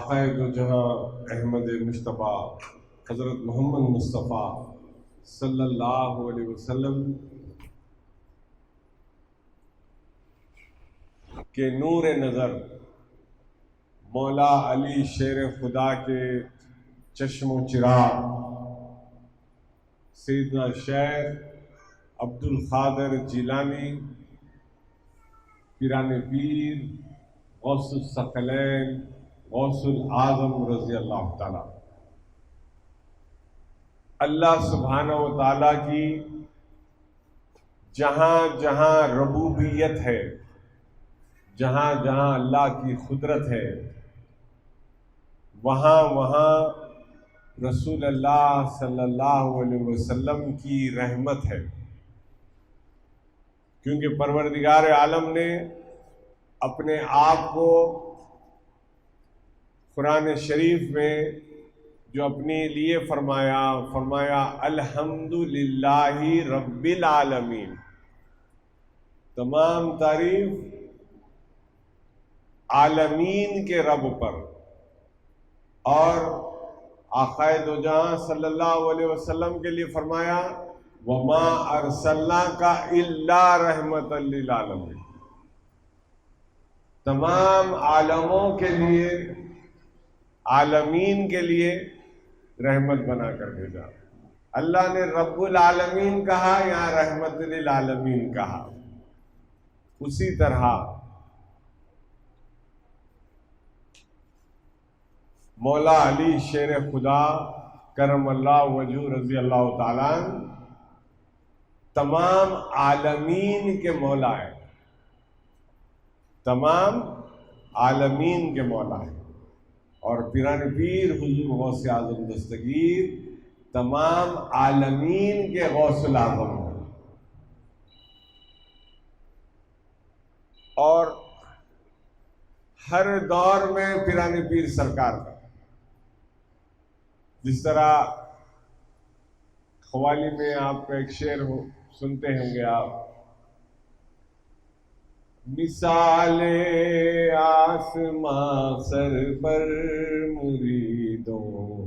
आक़ाए दो जहां अहमद मुश्तबा हज़रत मोहम्मद मुस्तफ़ा सल्लल्लाहु अलैहि वसल्लम के नूर नज़र मौला अली शेर खुदा के चश्मो चिराग सैयदना शेख अब्दुल क़ादिर जिलानी पीराने पीर गौसुल सकलैन गौसुल आज़म रज़ी अल्लाह ताला, अल्लाह सुब्हानहु व तआला की जहाँ जहाँ रबूबियत है, जहाँ जहाँ अल्लाह की कुदरत है, वहाँ वहाँ रसूल अल्लाह सल्लल्लाहु अलैहि वसल्लम की रहमत है। क्योंकि परवरदिगार आलम ने अपने आप को कुरान शरीफ में जो अपने लिए फरमाया अल्हम्दुलिल्लाहि रब्बिल आलमीन, तमाम तारीफ आलमीन के रब पर, और आक़ाए दो जहां सल्लल्लाहु अलैहि वसल्लम के लिए फरमाया वमा अरसलनाका इल्ला रहमतल लिल आलमीन, तमाम आलमों के लिए, आलमीन के लिए रहमत बनाकर भेजा। अल्लाह ने रब्बुल आलमीन कहा, यहाँ रहमतुल लिल आलमीन कहा। उसी तरह मौला अली शेर खुदा करमल्लाहु वजहू रज़ी अल्लाह ताला तमाम आलमीन के मौला है, तमाम आलमीन के मौला है। और पीराने पीर हुजूर गौसे आज़म दस्तगीर तमाम आलमीन के गौसुल आज़म हैं। और हर दौर में पीराने पीर सरकार का, जिस तरह ख्वाली में आपका एक शेर सुनते होंगे आप, मिसाले आसमां सर पर मुरीदों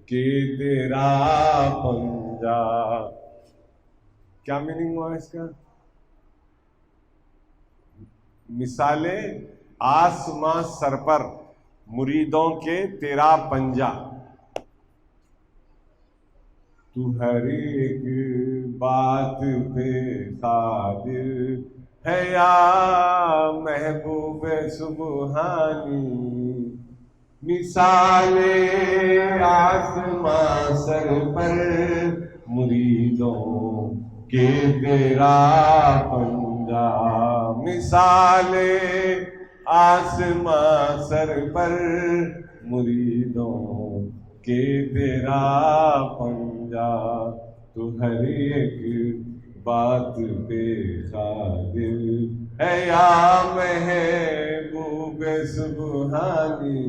के तेरा पंजा। क्या मीनिंग हुआ इसका? मिसाले आसमां सर पर मुरीदों के तेरा पंजा, तू हर एक बात पे कादिर है या महबूब सुबहानी। मिसाले आसमां सर पर मुरीदों के तेरा पंजा, मिसाले आसमां सर पर मुरीदों के तेरा पंजा, तू हर एक बात पे कादिर है या महबूब सुबहानी।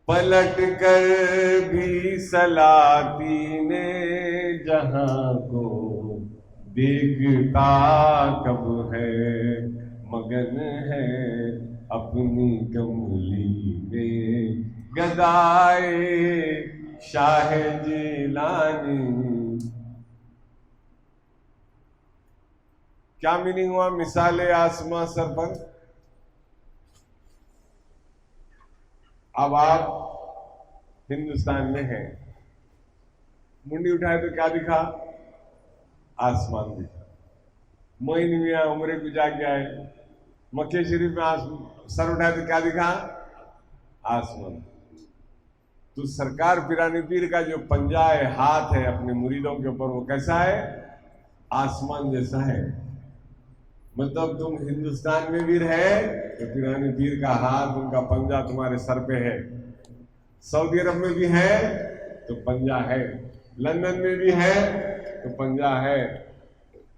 पलट कर भी सलाती ने जहां को देखता कब है, मगन है अपनी कमली में गदाए शाह जिलानी। क्या मीनिंग हुआ मिसाले आसमां सर पर? अब आप हिंदुस्तान में हैं, मुंडी उठाए तो क्या दिखा? आसमान दिखा। मोइन मियाँ उम्र गुजा के आए, मक्के शरीफ में सर उठाए तो क्या दिखा? आसमान। तो सरकार पीराने पीर का जो पंजा है, हाथ है अपने मुरीदों के ऊपर, वो कैसा है? आसमान जैसा है। मतलब तुम हिंदुस्तान में भी रहे तो पीराने पीर का हाथ, उनका पंजा तुम्हारे सर पे है। सऊदी अरब में भी है तो पंजा है, लंदन में भी है तो पंजा है,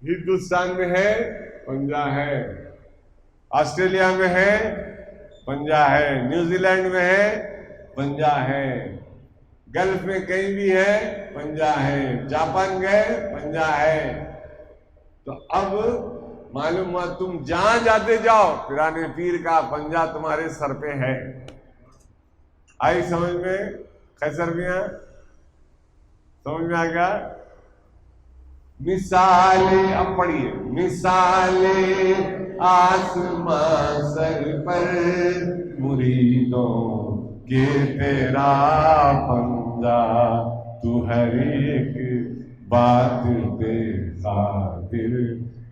हिंदुस्तान में है पंजा है, ऑस्ट्रेलिया में है पंजा है, न्यूजीलैंड में है पंजा है, गल्फ में कहीं भी है पंजा है, जापान गए पंजा है। तो अब मालूम हुआ तुम जहां जाते जाओ पिराने पीर का पंजा तुम्हारे सर पे है। आई समझ में खैसर मियां? समझ में आ गया? मिसाले, अब पढ़िए, मिसाले आसमां सर पर मुरीदों के तेरा पंजा, तू हर एक बात पे कादिर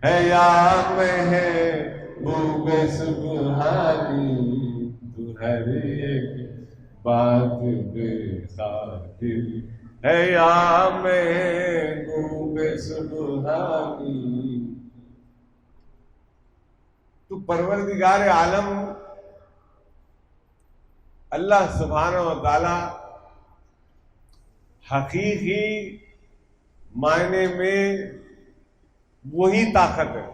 है या महबूब सुब्हानी, तू हर एक बात पे कादिर है या महबूब सुब्हानी। तू परवरदिगार आलम अल्लाह सुब्हानहू व तआला हकीकी मायने में वही ताकत है।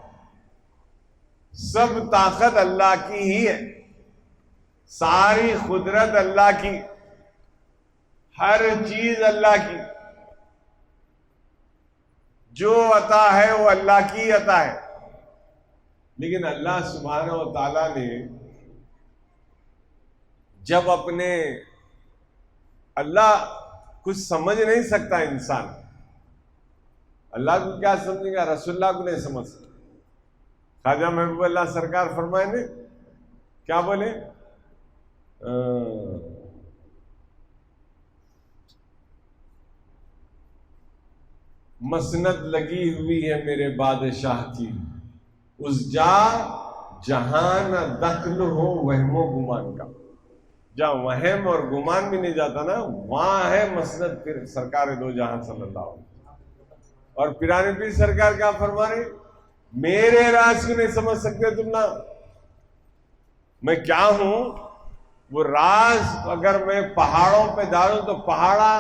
सब ताकत अल्लाह की ही है, सारी कुदरत अल्लाह की, हर चीज अल्लाह की, जो अता है वो अल्लाह की अता है। लेकिन अल्लाह सुब्हानहू व तआला ने जब अपने, अल्लाह कुछ समझ नहीं सकता इंसान, अल्लाह को क्या समझेगा? रसूलुल्लाह को नहीं समझ सकता। ख्वाजा महबूब अल्लाह सरकार फरमाए ने क्या बोले? मसनद लगी हुई है मेरे बादशाह की, उस जा जहां न दख्ल हो वहमो गुमान का। जहां वहम और गुमान भी नहीं जाता ना, वहां है मसनद फिर सरकार दो जहां सल्लल्लाहु अलैहि वसल्लम। और पिराने पीर सरकार क्या फरमा रहे? मेरे राज को नहीं समझ सकते तुम ना, मैं क्या हूं? वो राज अगर मैं पहाड़ों पे डालूं तो पहाड़ा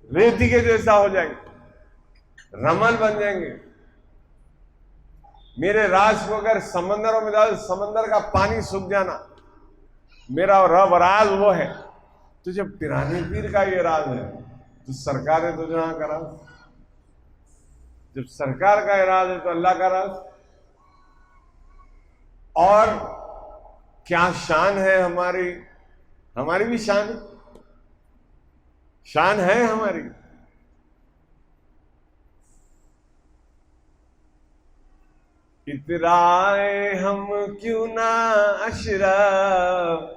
रेती के जैसा हो जाएंगे, रमल बन जाएंगे। मेरे राज को अगर समंदरों में डालो, समंदर का पानी सूख जाना, मेरा रब राज वो है। तो जब पिराने पीर का ये राज है तो सरकार है तो जहां का राज, जब सरकार का राज है तो अल्लाह का राज। और क्या शान है हमारी, हमारी भी शान है, शान है हमारी। इतराए हम क्यों ना अशरफ,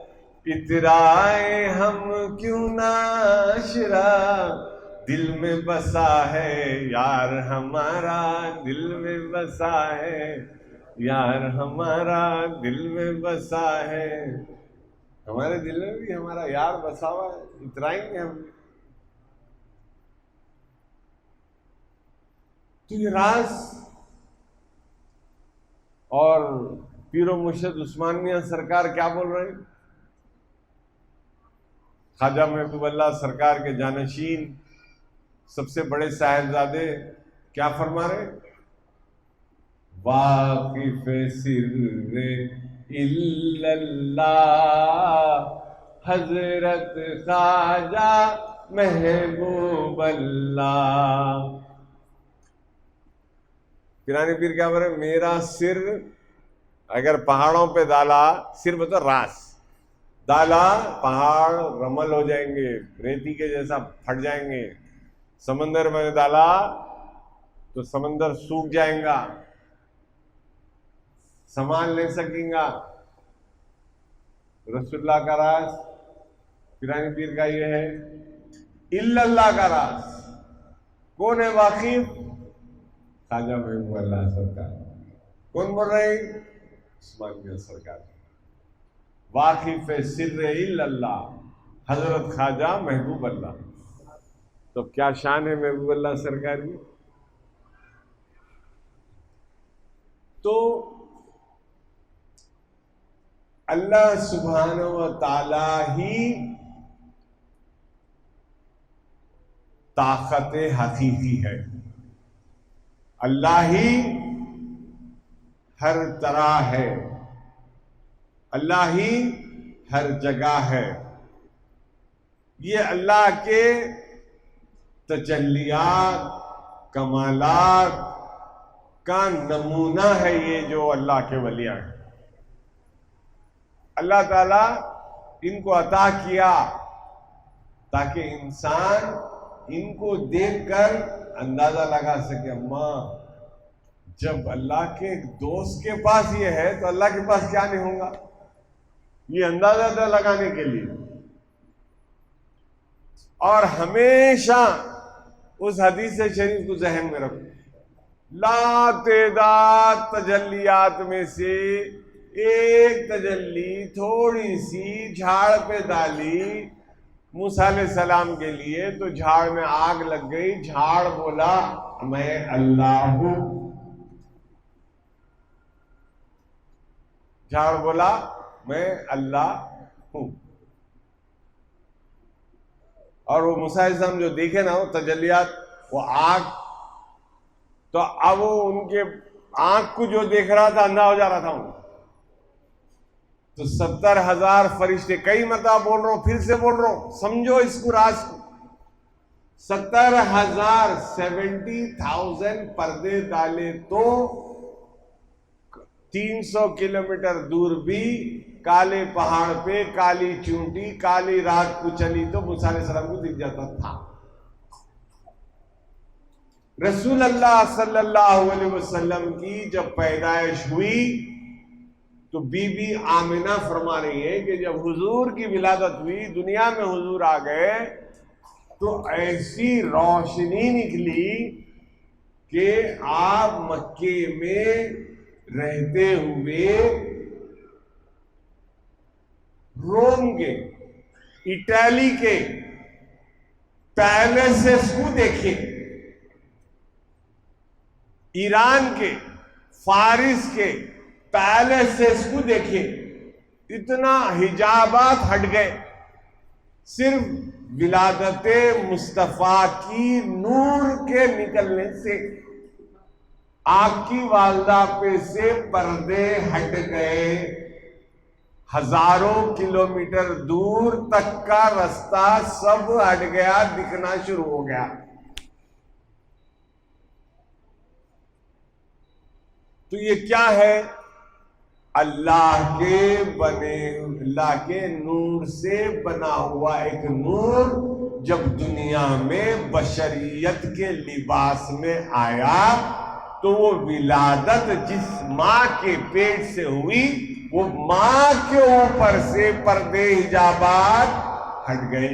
इतराए हम क्यों ना अशरफ, दिल में बसा है यार हमारा, दिल में बसा है यार हमारा, दिल में बसा है। हमारे दिल में भी हमारा यार बसा हुआ है, इतराएंगे हम। तो ये राज, और पीरो मुर्शिद उस्मान मियां सरकार क्या बोल रहे हैं? ख्वाजा महबूब अल्लाह सरकार के जानशीन सबसे बड़े साहिबजादे क्या फरमा रहे? वाकिफ सिर्रे इल्लल्लाह हजरत ख्वाजा महबूब अल्लाह। पिराने पीर क्या बोल रहे? मेरा सिर अगर पहाड़ों पे डाला, सिर मतलब रास डाला, पहाड़ रमल हो जाएंगे, रेती के जैसा फट जाएंगे। समंदर में डाला तो समंदर सूख जाएगा, संभाल नहीं सकेगा। रसूलुल्लाह का राज, पिराने पीर का ये है। इल्लल्लाह का राज कौन है वाकिफ? ख्वाजा महबूब अल्लाह सरकार। कौन बोल रहे? उस्मान मियां सरकार। वाकिफ सिर्रे इल्लल्लाह हजरत ख्वाजा महबूब अल्लाह। तो क्या शान है महबूब अल्लाह सरकार की? तो अल्लाह सुब्हानहू व तआला ही ताकत हकीकी है, अल्लाह ही हर तरह है, अल्लाह ही हर जगह है। ये अल्लाह के तजल्लियात, कमालात, का नमूना है ये जो अल्लाह के वलियां हैं। अल्लाह ताला इनको अता किया ताकि इंसान इनको देखकर अंदाजा लगा सके, अम्मा जब अल्लाह के एक दोस्त के पास ये है तो अल्लाह के पास क्या नहीं होगा, ये अंदाजा था लगाने के लिए। और हमेशा उस हदीस शरीफ को जहन में रखो, लातेदाद तजल्लियात में से एक तजल्ली थोड़ी सी झाड़ पे डाली मूसा अलैहि सलाम के लिए, तो झाड़ में आग लग गई। झाड़ बोला मैं अल्लाह हूं। झाड़ बोला मैं अल्लाह हूं। और वो मूसा अलैहि सलाम जो देखे ना वो तजल्लियात, वो आग, तो अब वो उनके आंख को जो देख रहा था अंधा हो जा रहा था उनको। तो 70,000 फरिश्ते, कई मरतबा बोल रहा हूं, फिर से बोल रहा हूं, समझो इसको राज को। 70,000 70,000 पर्दे डाले तो 300 किलोमीटर दूर भी काले पहाड़ पे काली चूंटी काली रात को चली तो मूसा अलैहि सलाम को दिख जाता था। रसूल अल्लाह सल्लल्लाहु अलैहि वसल्लम की जब पैदाइश हुई तो बीबी आमिना फरमा रही है कि जब हुजूर की विलादत हुई, दुनिया में हुजूर आ गए, तो ऐसी रोशनी निकली कि आप मक्के में रहते हुए रोम के, इटली के पैलेसेस को देखे, ईरान के, फारिस के पैलेसेस को देखे, इतना हिजाबात हट गए। सिर्फ विलादत मुस्तफा की नूर के निकलने से आपकी वालदा पे से पर्दे हट गए। हजारों किलोमीटर दूर तक का रास्ता सब हट गया, दिखना शुरू हो गया। तो ये क्या है? अल्लाह के बने, अल्लाह के नूर से बना हुआ एक नूर जब दुनिया में बशरियत के लिबास में आया तो वो विलादत जिस मां के पेट से हुई वो मां के ऊपर से पर्दे हिजाबात हट गए।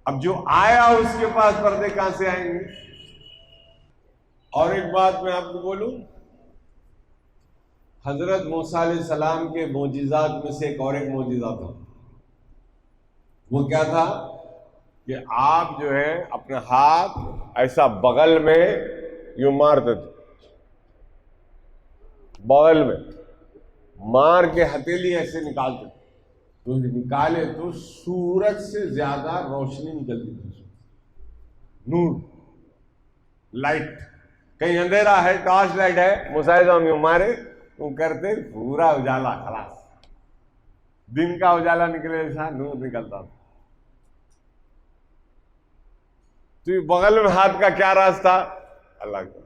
अब जो आया उसके पास पर्दे कहां से आएंगे? और एक बात मैं आपको बोलूं, हजरत मूसा अलैहि सलाम के मोजिज़ात में से एक और एक मोजिज़ा था। वो क्या था कि आप जो है अपने हाथ ऐसा बगल में यूं मारते थे, बगल में मार के हथेली ऐसे निकालते थे, तो निकाले तो सूरज से ज्यादा रोशनी निकलती थी, नूर, लाइट। कहीं अंधेरा है, टॉर्च लाइट है, मूसा अलैहि सलाम यूं मारे वो करते पूरा उजाला, खलास दिन का उजाला निकले जैसा नूर निकलता था। तो बगल में हाथ का क्या रास्ता? अल्लाह का,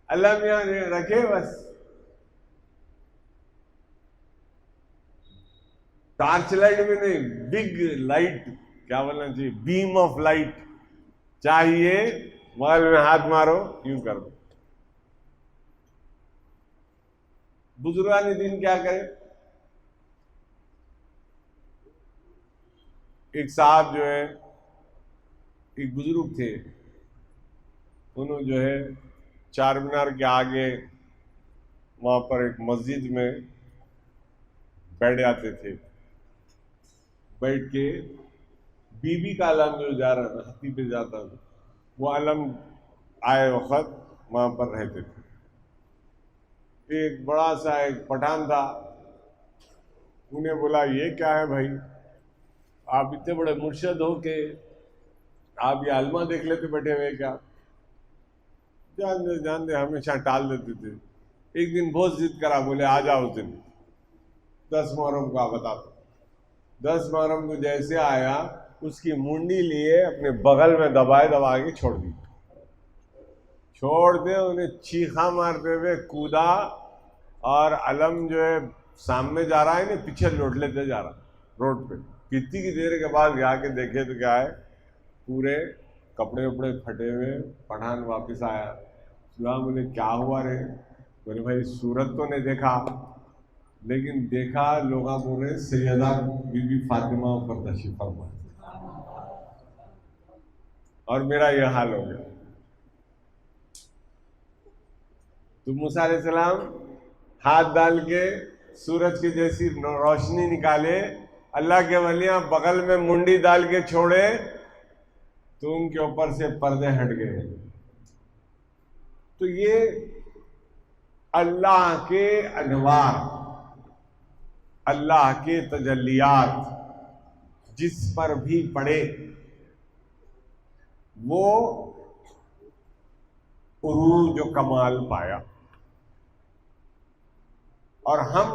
अल्लाह मियां रखे बस। टॉर्च लाइट में नहीं, बिग लाइट, क्या बोलना चाहिए, बीम ऑफ लाइट चाहिए। बगल में हाथ मारो, यूं कर दो। बुजुर्गान दिन क्या करे? एक साहब जो है, एक बुजुर्ग थे, उन्होंने जो है चार मीनार के आगे वहां पर एक मस्जिद में बैठ जाते थे। बैठ के बीबी का आलम जो जा रहा था, हत्ती पे जाता था, वो आलम आए वक्त वहां पर रहते थे। एक बड़ा सा एक पठान था, उन्हें बोला ये क्या है भाई, आप इतने बड़े मुर्शद हो के आप ये आलमा देख लेते बैठे हुए क्या? जान दे हमेशा टाल देते थे। एक दिन बहुत जिद करा, बोले आ जाओ उस दिन 10 मुहर्रम को, आप बता दो। 10 मुहर्रम को जैसे आया, उसकी मुंडी लिए अपने बगल में दबा के छोड़ दी। छोड़ दे, उन्हें चीखा मारते हुए कूदा और अलम जो है सामने जा रहा है ना, पीछे लौट लेते जा रहा रोड पे। कितनी की देर के बाद जाके देखे तो क्या है, पूरे कपड़े वपड़े फटे हुए पठान वापस आया। सुना, बोले क्या हुआ रे? बोले भाई सूरत तो नहीं देखा, लेकिन देखा लोग बोल रहे सैयदा बीबी फातिमा पर तशरीफ फरमा, और मेरा यह हाल हो गया। तो मूसा अलैहिस्सलाम हाथ डाल के सूरज की जैसी रोशनी निकाले, अल्लाह के वलियां बगल में मुंडी डाल के छोड़े तो उनके ऊपर से पर्दे हट गए। तो ये अल्लाह के अनवार, अल्लाह के तजल्लियात जिस पर भी पड़े वो उरूज जो कमाल पाया। और हम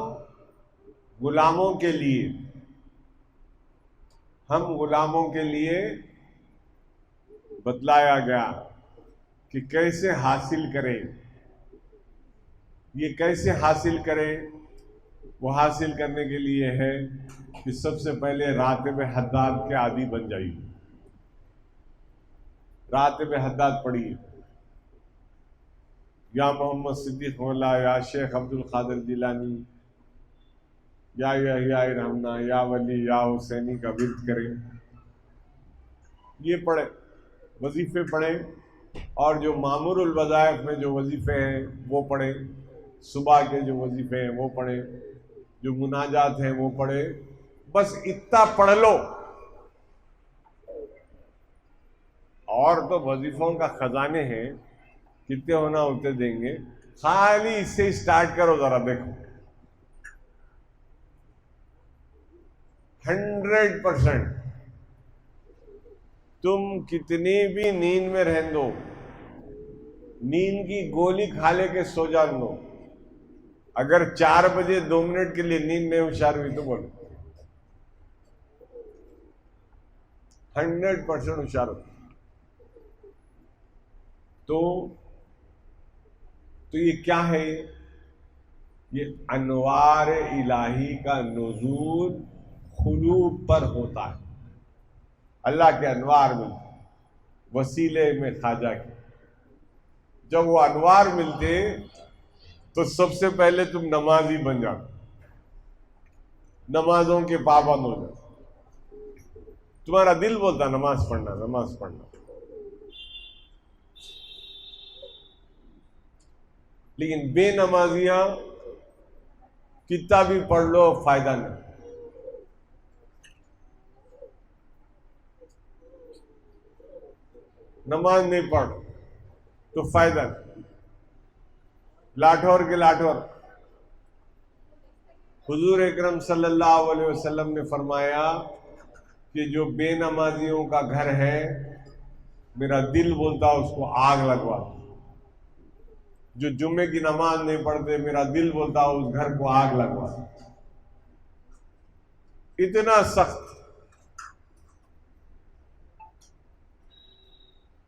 गुलामों के लिए बतलाया गया कि कैसे हासिल करें, ये कैसे हासिल करें। वो हासिल करने के लिए है कि सबसे पहले रातिब हद्दाद के आदी बन जाइए। रातिब हद्दाद पढ़िए, या मोहम्मद सिद्दीक मौला, या शेख अब्दुल कादिर जिलानी, या रहमना, या वली, या हुसैनी का विर्द करें। ये पढ़े, वजीफे पढ़ें, और जो मामूरुल वज़ाइफ में जो वजीफे हैं वो पढ़ें, सुबह के जो वजीफे हैं वो पढ़ें, जो मुनाजात हैं वो पढ़ें। बस इतना पढ़ लो, और तो वजीफों का खजाने हैं, कितने होना उतने देंगे। खाली इससे स्टार्ट करो, जरा देखो 100% तुम कितनी भी नींद में रहने दो, नींद की गोली खा ले के सो जान दो, अगर 4 बजे 2 मिनट के लिए नींद में होशियार हुई तो बोलो 100% होशियार हो। तो ये क्या है? ये अनवार इलाही का नुज़ूल खुलूब पर होता है। अल्लाह के अनवार मिलते वसीले में खाजा के। जब वो अनवार मिलते तो सबसे पहले तुम नमाजी बन जाओ, नमाजों के पाबंद हो जाओ। तुम्हारा दिल बोलता नमाज पढ़ना, नमाज पढ़ना, लेकिन बेनमाजियां कितना भी पढ़ लो फायदा नहीं। नमाज नहीं पढ़ तो फायदा नहीं। लाठौर के लाठौर हुजूर अकरम सल्लल्लाहु अलैहि वसल्लम ने फरमाया कि जो बेनमाजियों का घर है, मेरा दिल बोलता उसको आग लगवा। जो जुम्मे की नमाज नहीं पढ़ते, मेरा दिल बोलता उस घर को आग लगवा। इतना सख्त।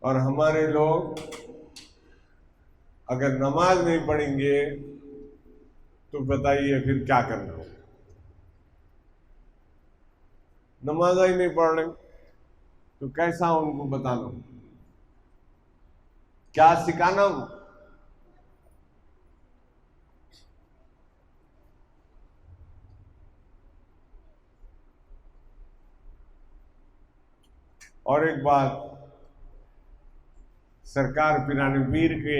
और हमारे लोग अगर नमाज नहीं पढ़ेंगे तो बताइए फिर क्या करना हो। नमाज ही नहीं पढ़ रहे तो कैसा उनको बताना, क्या सिखाना? और एक बात, सरकार पिराने पीर के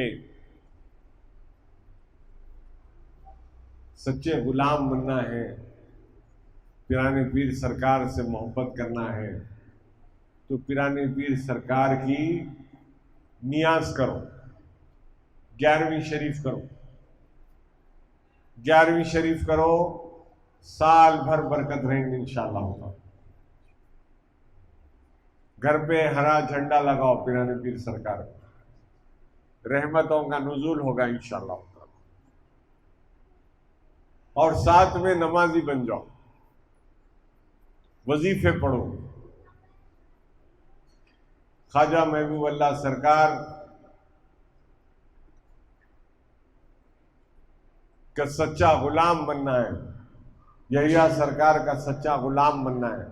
सच्चे गुलाम बनना है, पिराने पीर सरकार से मोहब्बत करना है, तो पिराने पीर सरकार की नियाज करो, 11वीं शरीफ करो। 11वीं शरीफ करो, साल भर बरकत रहेंगे इंशाअल्लाह। घर पे हरा झंडा लगाओ पिराने पीर सरकार का, रहमतों का नुज़ूल होगा इंशाअल्लाह। और साथ में नमाजी बन जाओ, वजीफे पढ़ो। ख्वाजा महबूब अल्लाह सरकार का सच्चा गुलाम बनना है, यहिया सरकार का सच्चा गुलाम बनना है,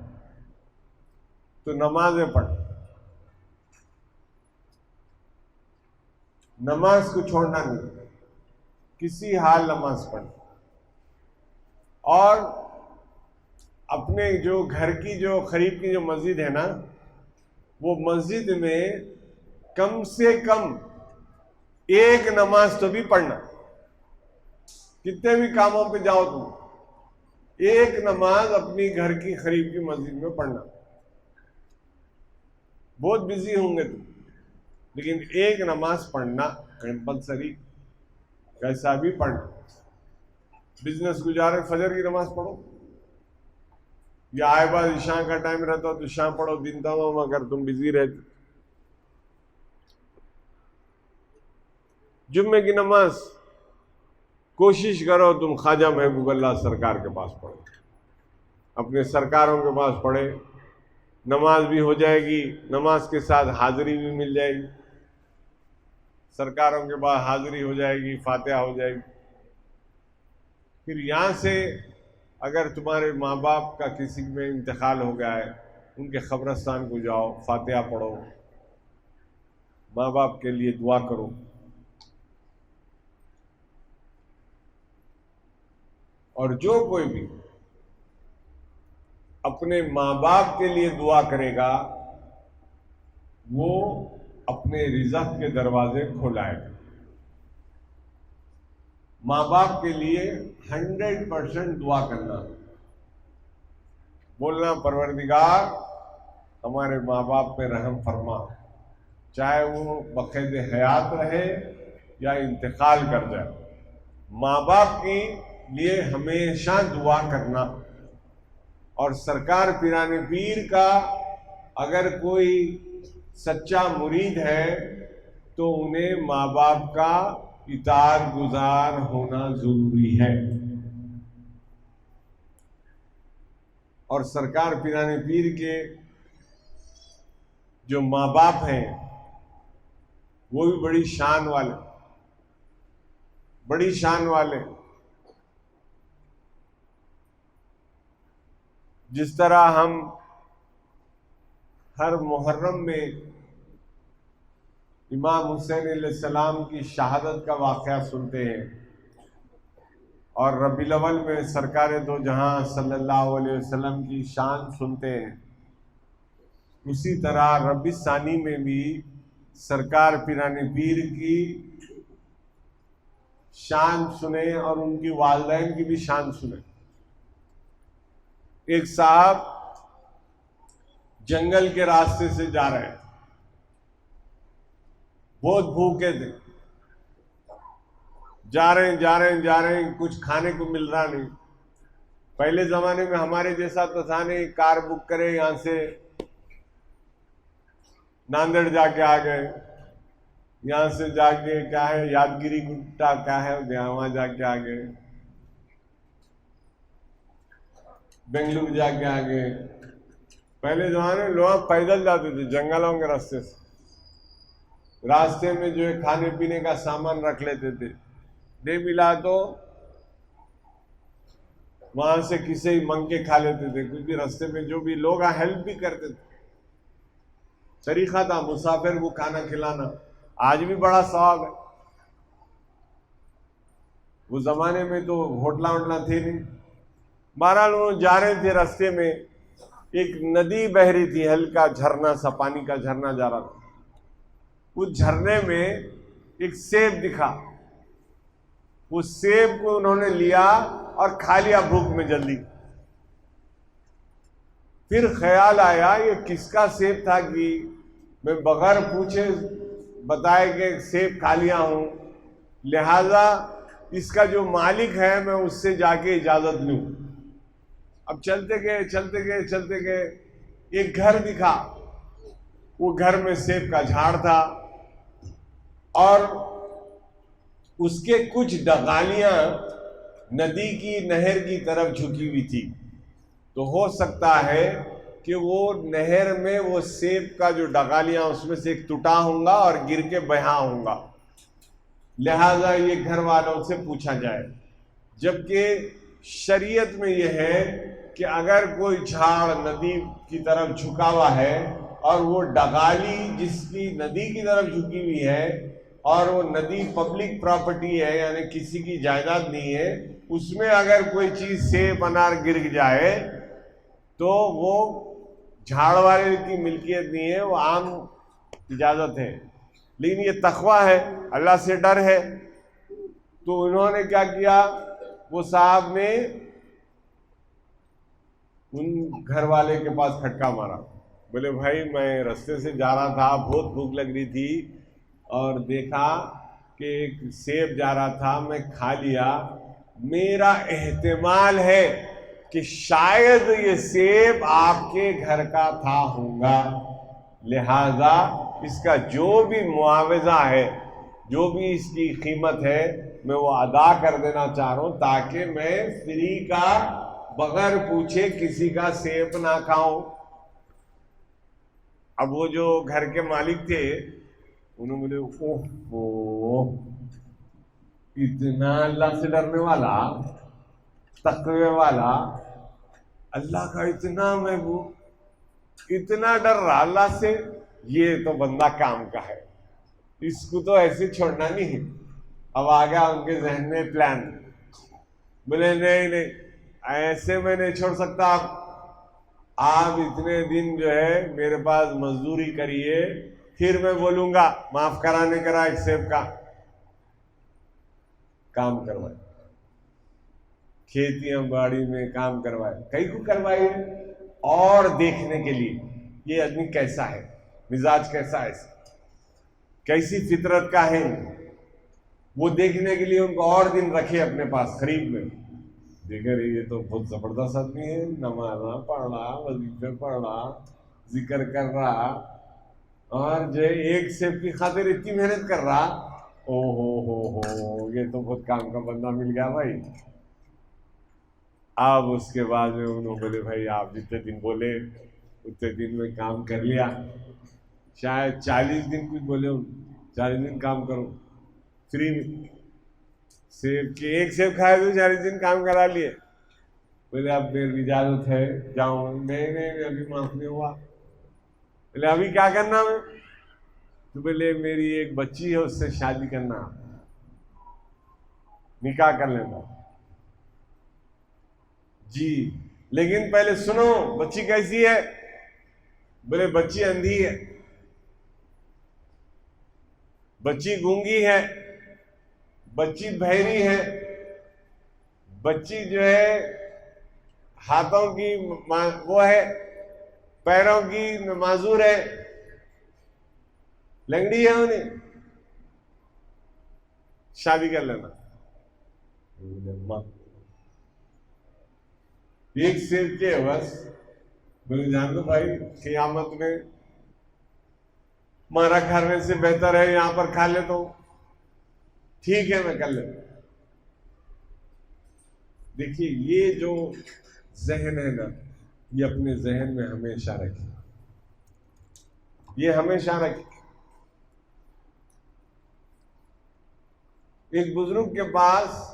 तो नमाजें पढ़, नमाज को छोड़ना नहीं, किसी हाल नमाज पढ़। और अपने जो घर की जो करीब की जो मस्जिद है ना, वो मस्जिद में कम से कम एक नमाज तो भी पढ़ना। कितने भी कामों पे जाओ तुम, एक नमाज अपनी घर की करीब की मस्जिद में पढ़ना। बहुत बिजी होंगे तुम, लेकिन एक नमाज पढ़ना कंपलसरी, कैसा भी पढ़ना। बिजनेस गुजारे फजर की नमाज पढ़ो, या आए बाद ईशा का टाइम रहता हो तो ईशा पढ़ो, दिन तमाम अगर तुम बिजी रहते। जुम्मे की नमाज कोशिश करो तुम ख्वाजा महबूब अल्लाह सरकार के पास पढ़ो, अपने सरकारों के पास पढ़े, नमाज भी हो जाएगी, नमाज के साथ हाजिरी भी मिल जाएगी, सरकारों के बाद हाजिरी हो जाएगी, फातिहा हो जाएगी। फिर यहाँ से अगर तुम्हारे माँ बाप का किसी में इंतकाल हो गया है, उनके कब्रिस्तान को जाओ, फातिहा पढ़ो, माँ बाप के लिए दुआ करो। और जो कोई भी अपने माँ बाप के लिए दुआ करेगा, वो अपने रिज़्क़ के दरवाजे खोलाएगा। माँ बाप के लिए 100% दुआ करना, बोलना परवरदिगार हमारे माँ बाप पे रहम फरमा, चाहे वो बक़ैद हयात रहे या इंतकाल कर जाए। माँ बाप के लिए हमेशा दुआ करना। और सरकार पीराने पीर का अगर कोई सच्चा मुरीद है तो उन्हें माँ बाप का इताअत गुजार होना जरूरी है। और सरकार पीराने पीर के जो माँ बाप हैं वो भी बड़ी शान वाले, बड़ी शान वाले। जिस तरह हम हर मुहर्रम में इमाम हुसैन अलैहिस्सलाम की शहादत का वाक़या सुनते हैं और रबीउल अव्वल में सरकार दो जहां सल्लल्लाहु अलैहि वसल्लम की शान सुनते हैं, उसी तरह रबी सानी में भी सरकार पीराने पीर की शान सुने और उनकी वालिदैन की भी शान सुने। एक साहब जंगल के रास्ते से जा रहे हैं, बहुत भूखे थे, जा रहे हैं, कुछ खाने को मिल रहा नहीं। पहले जमाने में हमारे जैसा तो था नहीं, कार बुक करे यहां से नांदेड़ जाके आ गए, यहां से जाके क्या है यादगिरी गुट्टा क्या है वहां जाके आ गए, बेंगलुरु जाके आ गए। पहले जमाने में लोग पैदल जाते थे जंगलों के रास्ते से, रास्ते में जो है खाने पीने का सामान रख लेते थे, नहीं मिला तो वहां से किसे ही मंग के खा लेते थे। कुछ भी रास्ते में जो भी लोग हेल्प भी करते थे, तरीका था मुसाफिर को खाना खिलाना। आज भी बड़ा सवाब है, वो जमाने में तो होटला वोटला थे नहीं। बहरहाल वो जा रहे थे, रास्ते में एक नदी बह रही थी, हल्का झरना सा, पानी का झरना जा रहा था। उस झरने में एक सेब दिखा, उस सेब को उन्होंने लिया और खा लिया भूख में जल्दी। फिर ख्याल आया ये किसका सेब था कि मैं बगैर पूछे बताए कि सेब खा लिया हूं, लिहाजा इसका जो मालिक है मैं उससे जाके इजाजत लूं। अब चलते गए एक घर दिखा, वो घर में सेब का झाड़ था और उसके कुछ डगालियां नदी की नहर की तरफ झुकी हुई थी। तो हो सकता है कि वो नहर में वो सेब का जो डगालियां उसमें से एक टूटा होगा और गिर के बहा होगा, लिहाजा ये घर वालों से पूछा जाए। जबकि शरीयत में यह है कि अगर कोई झाड़ नदी की तरफ झुका हुआ है और वो डगाली जिसकी नदी की तरफ झुकी हुई है और वो नदी पब्लिक प्रॉपर्टी है, यानी किसी की जायदाद नहीं है, उसमें अगर कोई चीज सेब अनार गिर जाए तो वो झाड़ वाले की मिल्कियत नहीं है, वो आम इजाजत है। लेकिन ये तकवा है, अल्लाह से डर है। तो उन्होंने क्या किया, वो साहब ने उन घर वाले के पास खटका मारा। बोले भाई मैं रास्ते से जा रहा था, बहुत भूख लग रही थी और देखा कि एक सेब जा रहा था, मैं खा लिया। मेरा एहतिमाल है कि शायद ये सेब आपके घर का था होगा, लिहाजा इसका जो भी मुआवजा है, जो भी इसकी कीमत है, मैं वो अदा कर देना चाह रहा हूं ताकि मैं फ्री का बगैर पूछे किसी का सेब ना खाऊं। अब वो जो घर के मालिक थे उन्होंने बोले ओह, इतना अल्लाह से डरने वाला, तकवे वाला, अल्लाह का इतना महबूब, इतना डर रहा अल्लाह से, ये तो बंदा काम का है, इसको तो ऐसे छोड़ना नहीं। अब आ गया उनके जहन में प्लान। बोले नहीं ऐसे मैं नहीं छोड़ सकता, आप इतने दिन जो है मेरे पास मजदूरी करिए, फिर मैं बोलूंगा माफ कराने करा एक सेब का। काम करवाए, खेतियां बाड़ी में काम करवाए, कई को करवाए और देखने के लिए ये आदमी कैसा है, मिजाज कैसा है, कैसी फितरत का है, वो देखने के लिए उनको और दिन रखे अपने पास करीब में। देखे रही ये तो बहुत जबरदस्त आदमी है, नमाज़ पढ़ रहा, वजीफे पढ़ रहा, जिक्र कर रहा, और जो एक सेब की खातिर इतनी मेहनत कर रहा, ओ हो, ये तो बहुत काम का बंदा मिल गया भाई। अब उसके बाद में उन्होंने बोले भाई आप जितने दिन बोले उतने दिन में काम कर लिया, शायद 40 दिन कुछ बोले, 40 दिन काम करो फ्री में, सेब के एक सेब खाए तो 40 दिन काम करा लिए। बोले अब मेरी इजाजत है जाऊं? नहीं अभी माफ नहीं हुआ। बोले अभी क्या करना मैं? तो बोले मेरी एक बच्ची है, उससे शादी करना, निकाह कर लेना। जी लेकिन पहले सुनो बच्ची कैसी है? बोले बच्ची अंधी है, बच्ची गूंगी है, बच्ची बहरी है, बच्ची जो है हाथों की वो है, पैरों की माजूर है, लंगड़ी है, उन्हें शादी कर लेना। एक सेब के बस। बोले जान दो भाई क़यामत में मारा खाने से बेहतर है यहां पर खा लेता हूं। ठीक है मैं कर लेता। देखिए ये जो जहन है ना, ये अपने जहन में हमेशा रखिए, ये हमेशा रखिए। एक बुजुर्ग के पास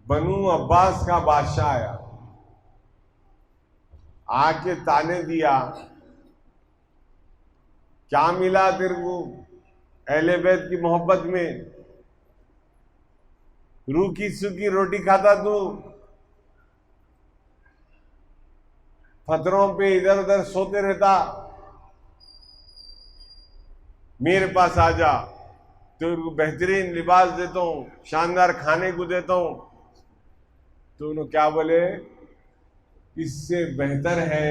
बनु अब्बास का बादशाह आया, आके ताने दिया, क्या मिला तेरे को अहले बैत की मोहब्बत में? रूखी सूखी रोटी खाता तू, पत्थरों पे इधर उधर सोते रहता, मेरे पास आ जा, तेरे को बेहतरीन लिबास देता हूं, शानदार खाने को देता हूं। तो उन्होंने क्या बोले, इससे बेहतर है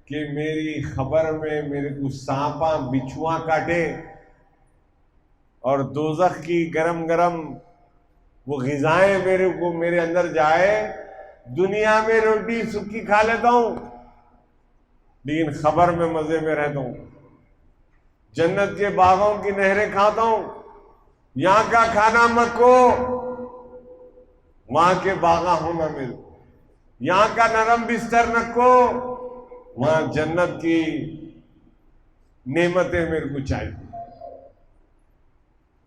कि मेरी खबर में मेरे को सांपा बिच्छुआ काटे और दोजख की गरम गरम वो ग़िज़ाएं मेरे अंदर जाए। दुनिया में रोटी सूखी खा लेता हूं लेकिन खबर में मजे में रहता हूं, जन्नत के बागों की नहरें खाता हूं। यहां का खाना मको, वहां के बागा हो ना मिल, यहां का नरम बिस्तर नको, वहां जन्नत की नेमतें मेरे को चाहिए।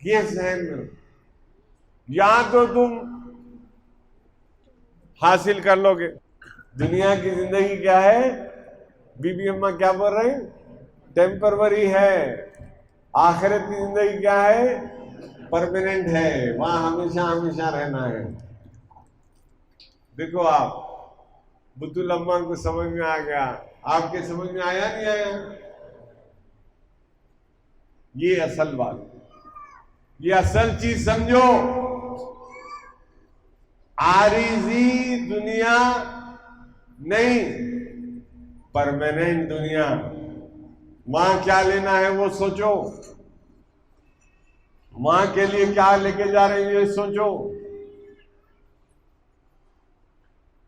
ये सहन में यहां तो तुम हासिल कर लोगे। दुनिया की जिंदगी क्या है, बीबी अम्मा क्या बोल रहे हैं, टेम्परवरी है। आखिरत की जिंदगी क्या है, परमानेंट है, वहां हमेशा हमेशा रहना है। देखो आप, बुद्दुल अम्मा को समझ में आ गया, आपके समझ में आया नहीं आया? ये असल बात, ये असल चीज समझो। आरिजी दुनिया नहीं, परमानेंट दुनिया। वहां क्या लेना है वो सोचो, वहां के लिए क्या लेके जा रहे हैं ये सोचो।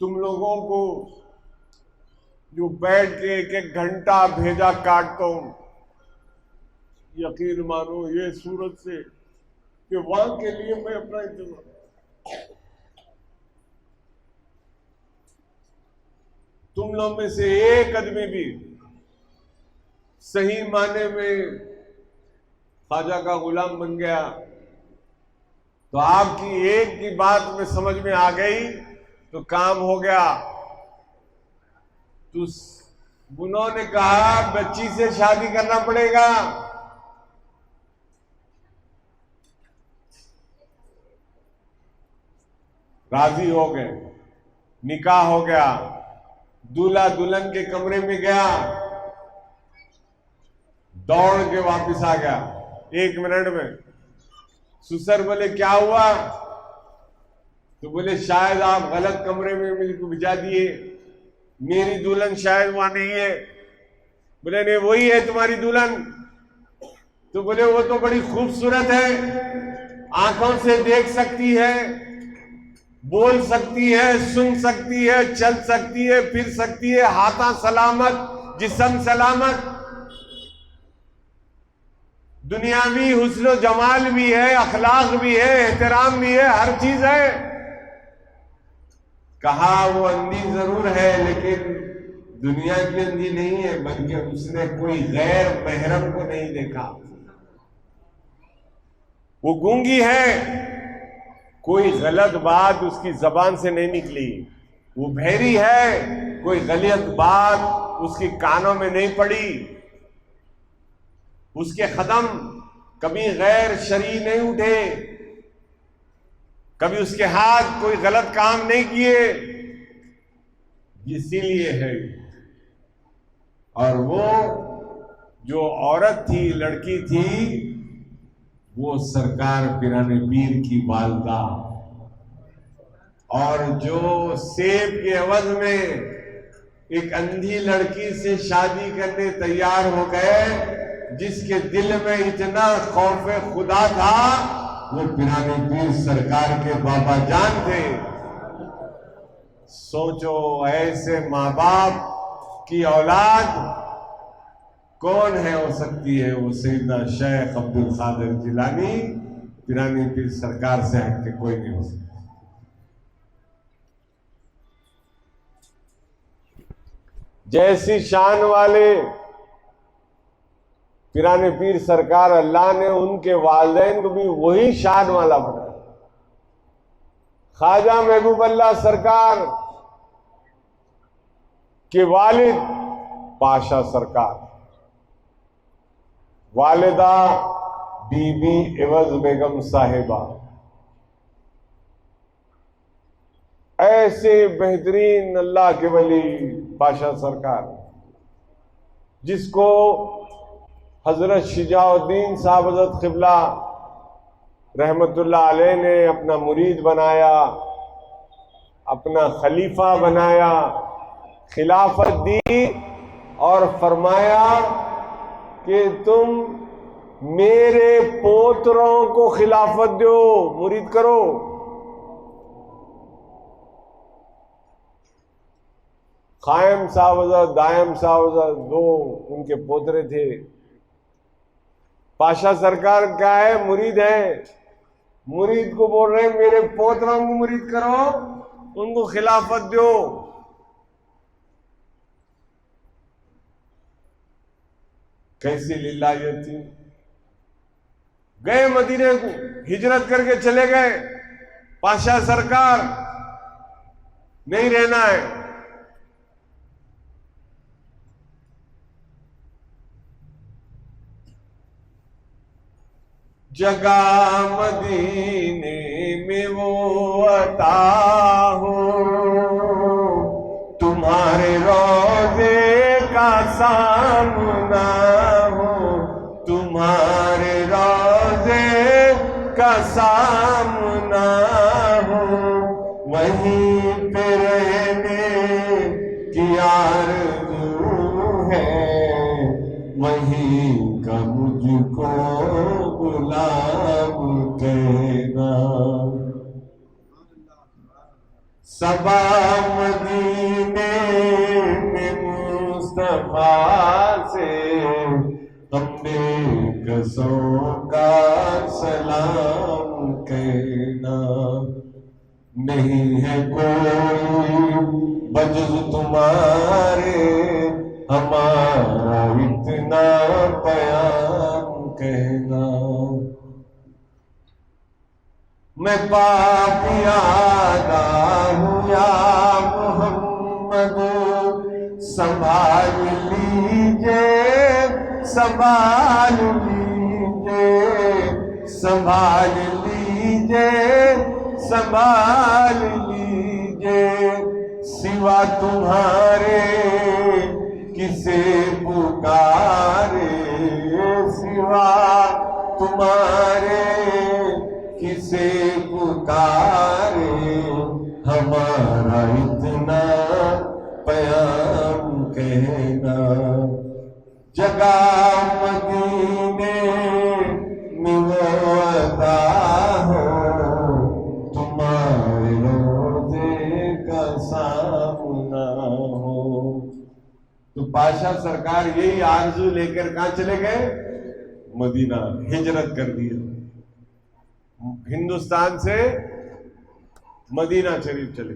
तुम लोगों को जो बैठ के एक एक घंटा भेजा काटता हूं, यकीन मानो ये सूरत से कि वहां के लिए मैं अपना इंतजाम, तुम लोग में से एक आदमी भी सही माने में ख्वाजा का गुलाम बन गया तो आपकी एक की बात में समझ में आ गई तो काम हो गया। तो उन्होंने कहा बच्ची से शादी करना पड़ेगा। राजी हो गए, निकाह हो गया, दूल्हा दुल्हन के कमरे में गया, दौड़ के वापस आ गया 1 मिनट में। ससुर बोले क्या हुआ? तो बोले शायद आप गलत कमरे में मुझको भिजा दिए, मेरी दुल्हन शायद वहां नहीं है। बोले नहीं वही है तुम्हारी दुल्हन। तो बोले वो तो बड़ी खूबसूरत है, आंखों से देख सकती है, बोल सकती है, सुन सकती है, चल सकती है, फिर सकती है, हाथा सलामत, जिस्म सलामत, दुनियावी हुस्न जमाल भी है, अखलाक भी है, एहतराम भी है, हर चीज है। कहा वो अंधी जरूर है लेकिन दुनिया की अंधी नहीं है, बल्कि उसने कोई गैर महरम को नहीं देखा। वो गूंगी है, कोई गलत बात उसकी जबान से नहीं निकली। वो बहरी है, कोई गलत बात उसके कानों में नहीं पड़ी। उसके कदम कभी गैर शरई नहीं उठे, कभी उसके हाथ कोई गलत काम नहीं किए। इसीलिए है। और वो जो औरत थी, लड़की थी, वो सरकार पिराने पीर की वालदा। और जो सेब के एवज में एक अंधी लड़की से शादी करने तैयार हो गए, जिसके दिल में इतना खौफ खुदा था, वो पिराने पीर सरकार के बाबा जान थे। सोचो ऐसे माँ बाप की औलाद कौन है हो सकती है? वो सैयदना शेख अब्दुल कादिर जिलानी, पिरानी पीर सरकार से हट के कोई नहीं हो सकता। जैसी शान वाले पिराने पीर सरकार, अल्लाह ने उनके वालिदैन को भी वही शान वाला बनाया। ख्वाजा महबूब अल्लाह सरकार के वालिद पाशा सरकार, वालिदा बीबी एवज बेगम साहिबा, ऐसे बेहतरीन अल्लाह के वली पाशा सरकार, जिसको हजरत शिजाउद्दीन साहब हज़रत क़िबला रहमतुल्लाह अलैह ने अपना मुरीद बनाया, अपना खलीफा बनाया, खिलाफत दी और फरमाया कि तुम मेरे पोतरों को खिलाफत दो, मुरीद करो। कायम साहब, दायम साहब, दो उनके पोतरे थे। पाशा सरकार क्या है? मुरीद है। मुरीद को बोल रहे हैं मेरे पोतरों को मुरीद करो, उनको खिलाफत दो। कैसी लिल्लाहियत थी, गए मदीने को, हिजरत करके चले गए। पाशा सरकार नहीं रहना है। जगह मदीने में वो अता हो, तुम्हारे रोज़े का सामना हो, तुम्हारे रोज़े का सामना हो, वहीं पे रहने की आरज़ू है, वहीं का मुझको गुलाम कहना। सबा मदीने में मुस्तफा से हमने कसों का सलाम कहना। नहीं है कोई बजुज़ तुम्हारे हमारा इतना बयान कहना। मैं पापी आदा हूँ या मोहम्मद, संभाल लीजिए संभाल लीजिए संभाल लीजिए संभाल लीजिए। सिवा तुम्हारे किसे पुकारे, सिवा तुम्हारे किसे पुकारे, हमारा इतना प्याम कहना। जगह मदीने में वो अता हो, तुम्हारे रोज़े का सामना हो। तो पाशा सरकार यही आरज़ू लेकर कहां चले गए? मदीना। हिजरत कर दिया, हिंदुस्तान से मदीना शरीफ चले।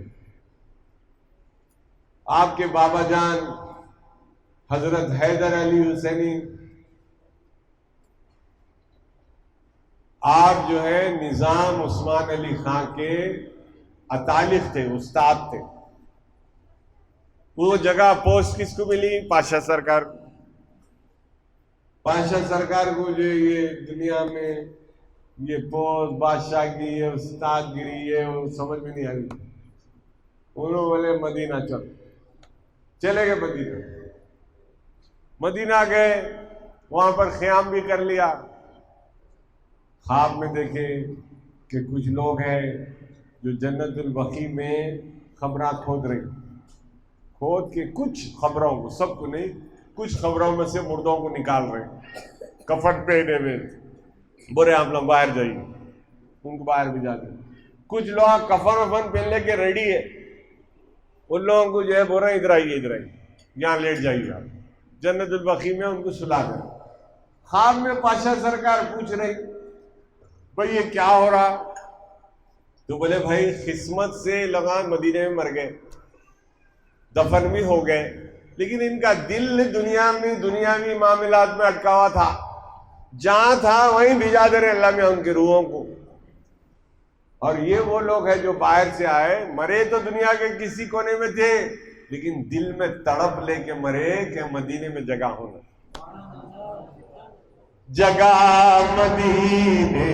आपके बाबा जान हजरत हैदर अली हुसैनी, आप जो है निजाम उस्मान अली खां के अतालिफ थे, उस्ताद थे। वो जगह पोस्ट किसको मिली? पाशा सरकार। पाशा सरकार को जो ये दुनिया में ये पोस्ट बादशाहगी, ये उस्तादगिरी, ये वो समझ में नहीं आ रही। उन्होंने बोले मदीना चल, चले गए मदीना। मदीना गए, वहां पर ख्याम भी कर लिया। ख्वाब में देखे कि कुछ लोग हैं जो जन्नतुल बकी में खबरां खोद रहे, खोद के कुछ खबरों को, सबको नहीं, कुछ खबरों में से मुर्दों को निकाल रहे, कफन पहने हुए। बोले आप लोग बाहर जाइए, उनको बाहर भी जाते। कुछ लोग कफन वफन पहनने के रेडी है, उन लोगों को जो है बोल रहे इधर आइए, इधर आइए, यहाँ लेट जाइए आप, जन्नतुल बकी में उनको सुला कर। ख्वाब में पाशा सरकार पूछ रही, भाई ये क्या हो रहा? तो बोले भाई किस्मत से लगान मदीने में मर गए, दफन भी हो गए, लेकिन इनका दिल दुनियावी मामलात में अटका हुआ था। जहां था वहीं भिजा दे रहे अल्लाह में उनके रूहों को। और ये वो लोग हैं जो बाहर से आए, मरे तो दुनिया के किसी कोने में थे, लेकिन दिल में तड़प लेके मरे कि मदीने में जगह होना। जगह मदीने,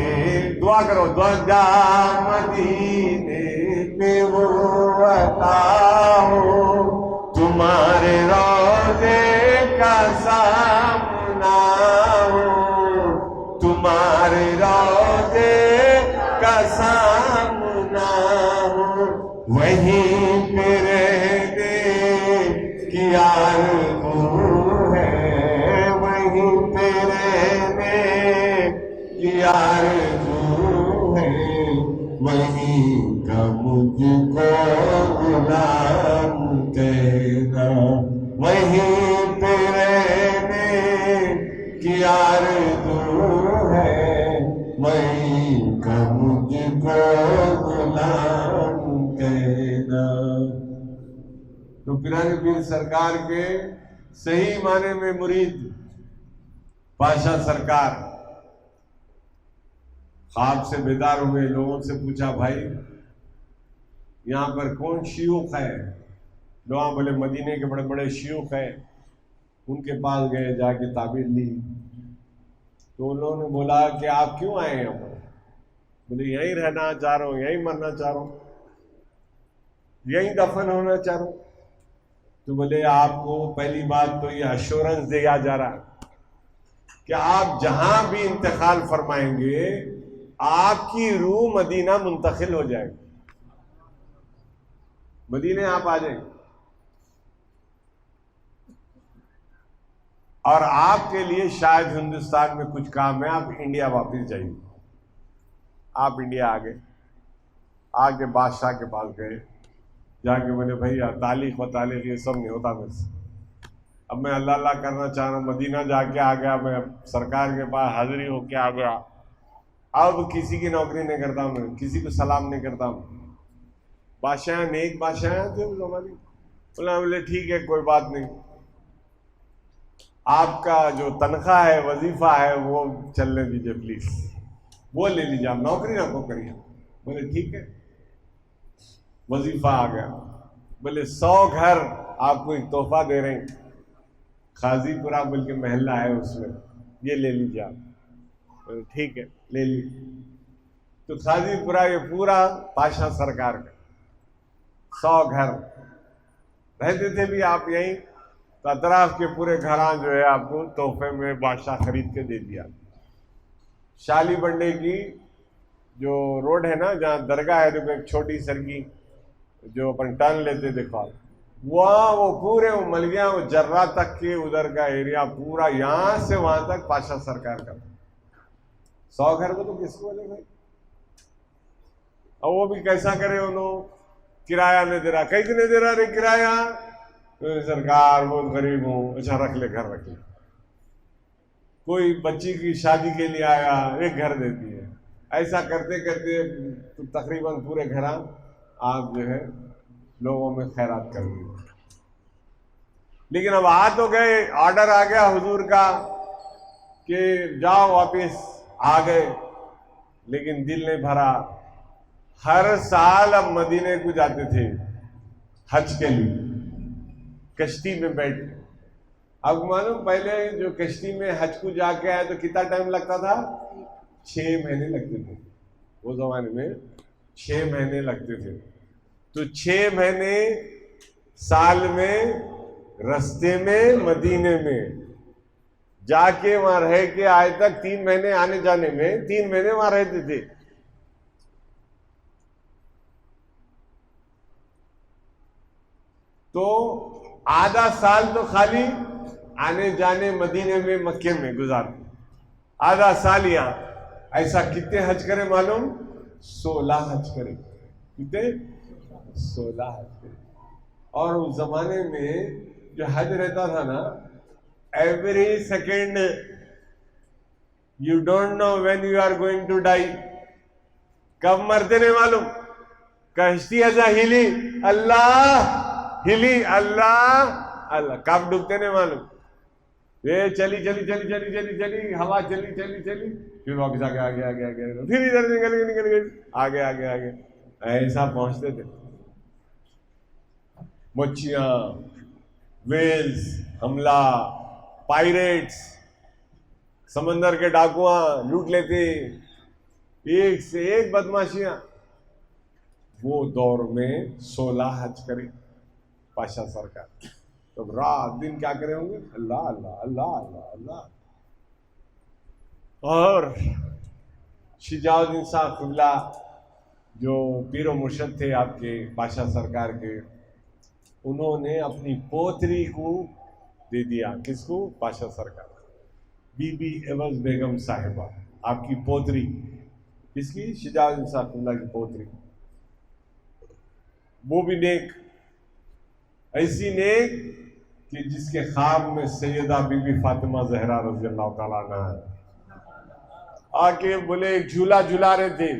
दुआ करो, दुआ मदीने में वो अता हो, तुम्हारे रोज़े का सामना हो, तुम्हारे रोज़े का सामना हो, वहीं पे रहने की आरज़ू है, वहीं पे रहने की आरज़ू है, वहीं का मुझको गुलाम कहना। वहीं पे रहने की आरज़ू है, वहीं का मुझको गुलाम कहना। तो पिराने पीर सरकार के सही माने में मुरीद पाशा सरकार, ख्वाब से बेदार हुए, लोगों से पूछा भाई यहाँ पर कौन शियूख है। लोग बोले मदीने के बड़े बड़े शियूख हैं। उनके पास गए, जाके ताबीर ली। तो उन्होंने बोला कि आप क्यों आए यहाँ पर? बोले यहीं रहना चाह रहा हूँ, यहीं मरना चाह रहा हूँ, यहीं दफन होना चाह रहा हूँ। तो बोले आपको पहली बात तो ये अश्योरेंस दिया जा रहा है कि आप जहां भी इंतकाल फरमाएंगे आपकी रूह मदीना मुंतकिल हो जाएगी, मदीने आप आ जाएंगे और आपके लिए शायद हिंदुस्तान में कुछ काम है, आप इंडिया वापस जाइए। आप इंडिया आ गए, आगे बादशाह के पास गए, जाके बोले भैया तालीक व तालीक ये सब नहीं होता मुझसे, अब मैं अल्लाह अल्लाह करना चाह रहा हूँ, मदीना जाके आ गया, मैं सरकार के पास हाजिरी होके आ गया, अब किसी की नौकरी नहीं करता हूँ, मैं किसी को सलाम नहीं करता हूँ। बादशाह नेक बादशाह थे उस जमाने। बोले ठीक है कोई बात नहीं, आपका जो तनख्वाह है वजीफा है वो चलने दीजिए प्लीज, वो ले लीजिए, आप नौकरी ना को करिए। बोले ठीक है, वजीफा आ गया। बोले 100 घर आपको एक तोहफा दे रहे हैं, खाजीपुरा बोल के महल्ला है उसमें, ये ले लीजिए आप। बोले ठीक है ले लीजिए। तो खाजीपुरा ये पूरा पाशा सरकार का 100 घर रहते थे भी आप यहीं, तो अतराफ के पूरे घरां जो है आपको तोहफे में बादशाह खरीद के दे दिया। शाली बंडे की जो रोड है ना, जहाँ दरगाह है, देखो एक छोटी सरगी जो अपन टर्न लेते देखो, वहाँ वो पूरे वो मलगिया वो जर्रा तक के उधर का एरिया पूरा यहाँ से वहां तक पाशा सरकार का। 100 घर को तो किसको बोले भाई। और वो भी कैसा करे, उन्होंने किराया नहीं दे रहा, कैसे नहीं दे रहा रे किराया, तो सरकार बहुत गरीब हूँ, अच्छा रख ले घर रख ले। कोई बच्ची की शादी के लिए आया, एक घर देती है। ऐसा करते करते तो तकरीबन पूरे घर आप जो है लोगों में खैरात कर दी। लेकिन अब आ तो गए, ऑर्डर आ गया हुजूर का कि जाओ वापिस, आ गए, लेकिन दिल नहीं भरा। हर साल अब मदीने को जाते थे हज के लिए, कश्ती में बैठ के। अब मालूम पहले जो कश्ती में हज को जाके आए तो कितना टाइम लगता था? 6 महीने लगते थे वो जमाने में, 6 महीने लगते थे। तो 6 महीने साल में रास्ते में मदीने में जाके वहां रह के आए तक 3 महीने आने जाने में, 3 महीने वहां रहते थे। तो आधा साल तो खाली आने जाने मदीने में मक्के में गुजारते, आधा साल यहाँ। ऐसा कितने हज करे मालूम? 16 हज करे। कितने? 16 हज करे। और उस जमाने में जो हज रहता था ना, every second you don't know when you are going to die, कब मरते नहीं मालूम। कश्ती ऐसा हिली, अल्लाह हिली, अल्लाह अल्लाह, कब डूबते नहीं मालूम। ये चली चली चली चली चली चली, हवा चली चली चली, फिर वापस आगे आगे आगे आगे, फिर इधर निकल गई निकल गई, आगे आगे आगे, ऐसा पहुंचते थे। मच्छियां, वेल्स, हमला, पायरेट्स, समंदर के डाकुआ लूट लेते, एक से एक बदमाशियां। वो दौर में 16 हज करे पाशा सरकार। तो रात दिन क्या करे होंगे? अल्लाह अल्लाह अल्लाह अल्लाह अल्लाह। और शिजाउद्दीन शाह क़िबला जो पीरो मुर्शद थे आपके पाशा सरकार के, उन्होंने अपनी पोतरी को दे दिया। किसको? पाशा सरकार। बीबी एवज बेगम साहिबा, आपकी पोतरी। किसकी? शिजाउद्दीन शाह क़िबला की पोतरी। वो भी नेक, ऐसी नेक कि जिसके ख्वाब में सैयदा बीबी फातिमा ज़हरा रज़ी अल्लाह ताला अन्हा है। आके बोले एक झूला झूला रहे थे,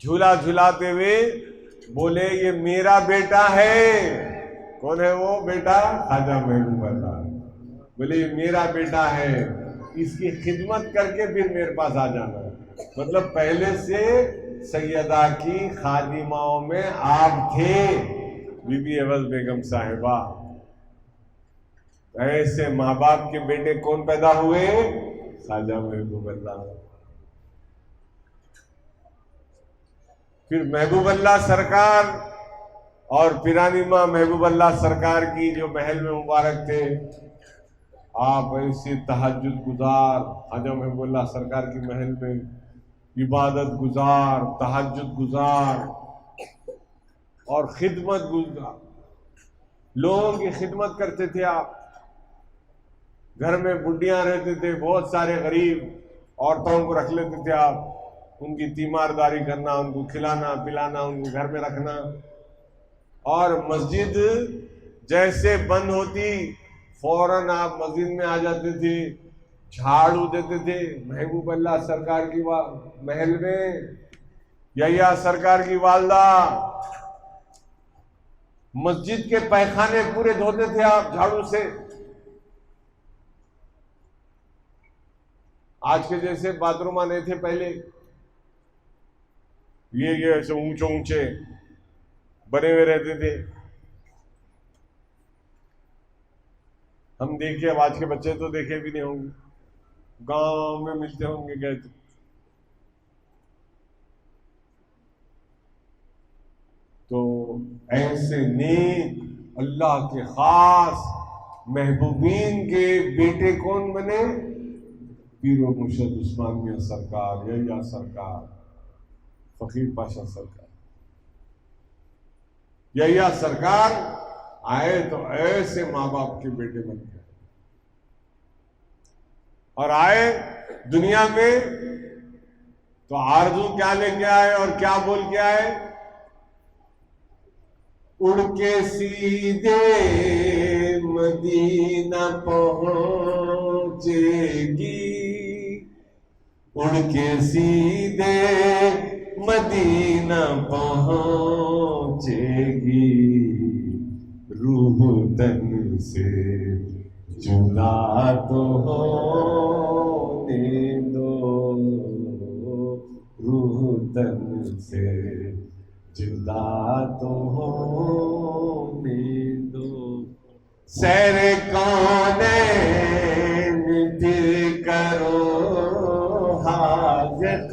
झूला झूलाते हुए बोले ये मेरा बेटा है। कौन है वो बेटा? ख्वाजा महबूब अल्लाह। बोले ये मेरा बेटा है, इसकी खिदमत करके फिर मेरे पास आ जाना। मतलब पहले से सैयदा की खादिमाओं में आप थे, बीबी अवध बेगम साहिबा। ऐसे माँ बाप के बेटे कौन पैदा हुए? ख्वाजा महबूब अल्लाह। फिर महबूब अल्लाह सरकार और पिरानी माँ महबूब अल्लाह सरकार की जो महल में मुबारक थे, आप ऐसे तहज्जुद गुजार, ख्वाजा महबूब अल्लाह सरकार की महल में इबादत गुजार, तहज्जुद गुजार और खिदमत गुजार, लोगों की खिदमत करते थे आप। घर में बुढ़ियां रहते थे, बहुत सारे गरीब औरतों को रख लेते थे आप, उनकी तीमारदारी करना, उनको खिलाना पिलाना, उनको घर में रखना। और मस्जिद जैसे बंद होती फौरन आप मस्जिद में आ जाते थे, झाड़ू देते थे। महबूब अल्लाह सरकार की महल में यहिया सरकार की वालदा मस्जिद के पैखाने पूरे धोते थे आप झाड़ू से। आज के जैसे बाथरूम नहीं थे पहले, ये ऐसे ऊंचे ऊंचे बने हुए रहते थे। हम देखे, अब आज के बच्चे तो देखे भी नहीं होंगे, गांव में मिलते होंगे गए तो ऐसे नेक अल्लाह के खास महबूबीन के बेटे कौन बने? पीरो मुर्शद उस्मान मियां सरकार, यहिया सरकार, फकीर पाशा सरकार। यहिया सरकार आए तो ऐसे माँ बाप के बेटे बन गए और आए दुनिया में तो आरज़ू क्या लेके आए और क्या बोल के आए? उड़ के सीधे मदीना पहुंचेगी, उड़ के सीधे मदीना पहुंचेगी, रूह तन से जुदा तो होने दो, रूह तन से जुदा तो होने दो। सैर कौनैन फिर करो हाजत,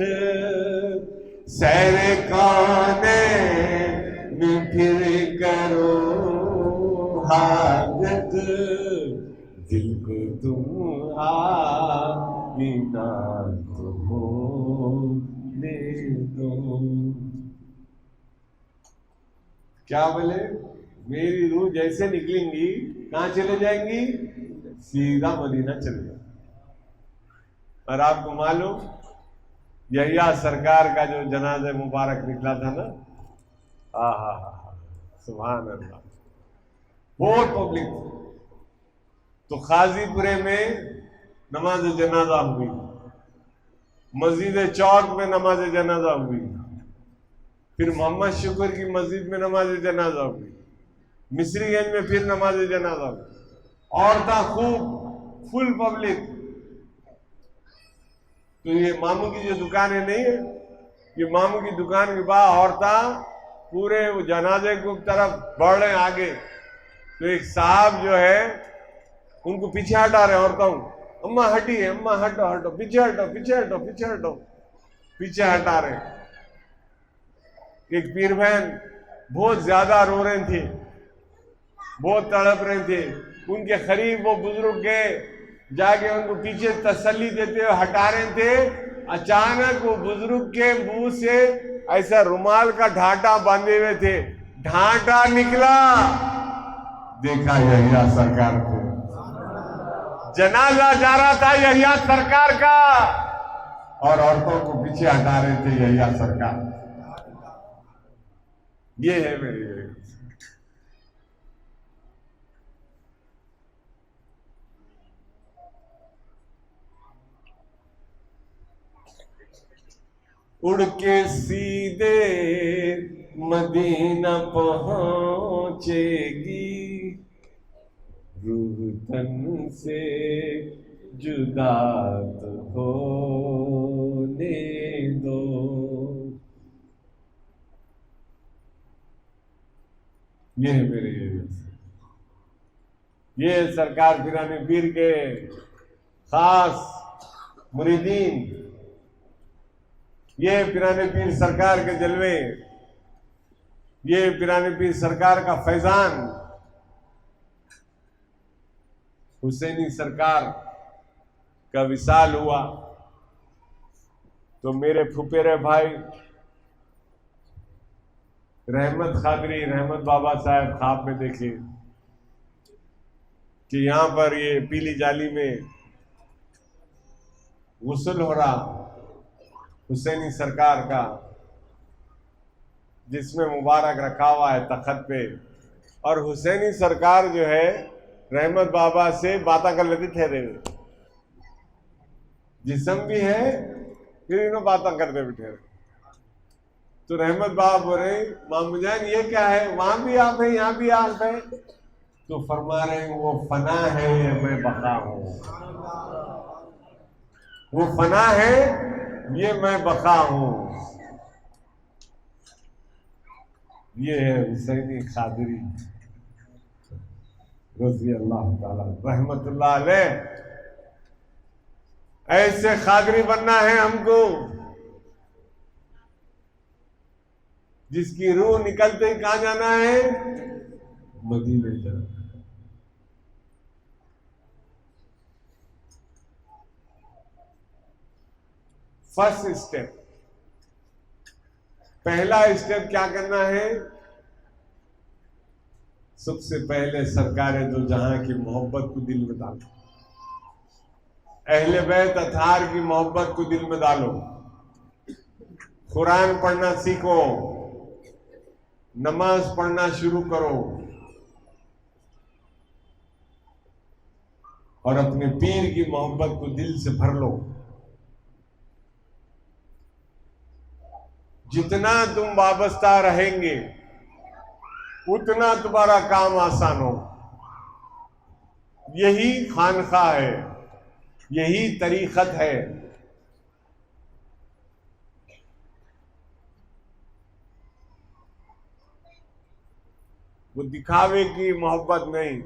सैर कौनैन फिर करो हाजत, दिल को तुम आईना तो होने दो। क्या बोले? मेरी रूह जैसे निकलेंगी कहां चले जाएंगी? सीधा मदीना चले जाएंगी। और आपको मालूम यहिया सरकार का जो जनाजा मुबारक निकला था ना, हा, सुभान अल्लाह, बहुत पब्लिक थी। तो खाजीपुरे में नमाज जनाजा हुई, मस्जिद चौक में नमाज जनाजा हुई, फिर मोहम्मद शुक्र की मस्जिद में नमाज जनाजा हुई, मिस्रीगंज में फिर नमाज जनाजा हुई। औरता खूब, फुल पब्लिक। तो ये मामू की जो दुकानें नहीं है, ये मामू की दुकान के बाद औरता पूरे वो जनाजे की तरफ बढ़ रहे आगे। तो एक साहब जो है उनको पीछे हटा रहे औरतों को, अम्मा हटिए, अम्मा हटो हटो, पीछे हटो पीछे हटो पीछे हटो, पीछे हटा रहे। एक पीर बहन बहुत ज्यादा रो रहे थे, बहुत तड़प रहे थे। उनके करीब वो बुजुर्ग गए, जाके उनको पीछे तसल्ली देते हुए हटा रहे थे। अचानक वो बुजुर्ग के मुंह से ऐसा रुमाल का ढांटा बांधे हुए थे, ढांटा निकला, देखा यहिया सरकार को। जनाजा जा रहा था यहिया सरकार का और औरतों को पीछे हटा रहे थे यहिया सरकार। ये है मेरी उड़ के सीधे मदीना पहुंचेगी, रूह तन से जुदा तो हो होने दो। ये है मेरे ये सरकार पीराने पीर के खास मुरीदीन, ये पीराने पीर सरकार के जलवे, ये पीराने पीर सरकार का फैजान। हुसैनी सरकार का विसाल हुआ तो मेरे फुफेरे भाई रहमत खादरी, रहमत बाबा साहब ख्वाब में देखे कि यहाँ पर ये पीली जाली में गुस्ल हो रहा हुसैनी सरकार का, जिसमें मुबारक रखा हुआ है तखत पे, और हुसैनी सरकार जो है रहमत बाबा से बातें कर लेते ठहरे हुए, जिस्म भी है फिर इन्हों बातें करते बैठे। तो रहमत बाबा बोले मामू जान ये क्या है, वहां भी आप है यहाँ भी आप है। तो फरमा रहे हैं वो फना है मैं बका हूं, वो फना है ये मैं बका हूं। ये है हुसैनी खादरी रज़ी अल्लाह ताला रहमतुल्लाह अलैह। ऐसे खादरी बनना है हमको जिसकी रूह निकलते ही कहां जाना है, मदीने जाना। फर्स्ट स्टेप, पहला स्टेप क्या करना है, सबसे पहले सरकार दो जहां की मोहब्बत को दिल में डालो, अहले बैत अतहार की मोहब्बत को दिल में डालो, कुरान पढ़ना सीखो, नमाज पढ़ना शुरू करो और अपने पीर की मोहब्बत को दिल से भर लो। जितना तुम वाबस्ता रहेंगे उतना तुम्हारा काम आसान हो। यही खानखा है, यही तरीक़त है। वो दिखावे की मोहब्बत नहीं,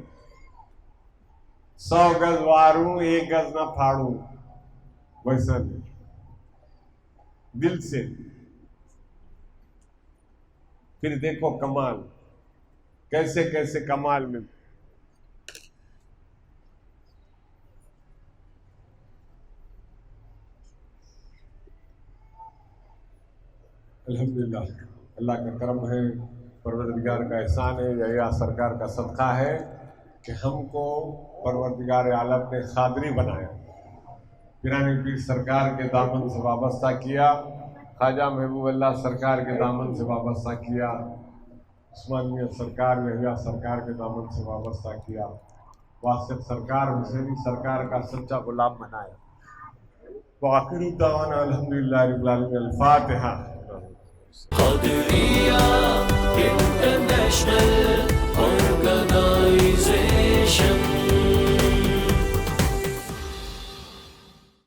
100 गज वारूं 1 गज ना फाड़ूं, वैसा नहीं, दिल से। फिर देखो कमाल, कैसे कैसे कमाल में। अल्हम्दुलिल्लाह, अल्लाह का करम है, परवरदिगार का एहसान है, यह सरकार का सदका है कि हमको परवरदिगार आलम ने खादरी बनाया, पीराने पीर सरकार के दामन से वाबस्ता किया, ख्वाजा महबूब अल्लाह सरकार के दामन से वाबस्ता किया, उस्मानिया सरकार महविया सरकार के दामन से वाबस्ता किया, वासिफ सरकार हुसैनी सरकार का सच्चा गुलाम बनाया। वाखिर दावाना अल्हम्दुलिल्लाह रब्बिल आलमीन। अल-फातिहा। Qadriya International Organization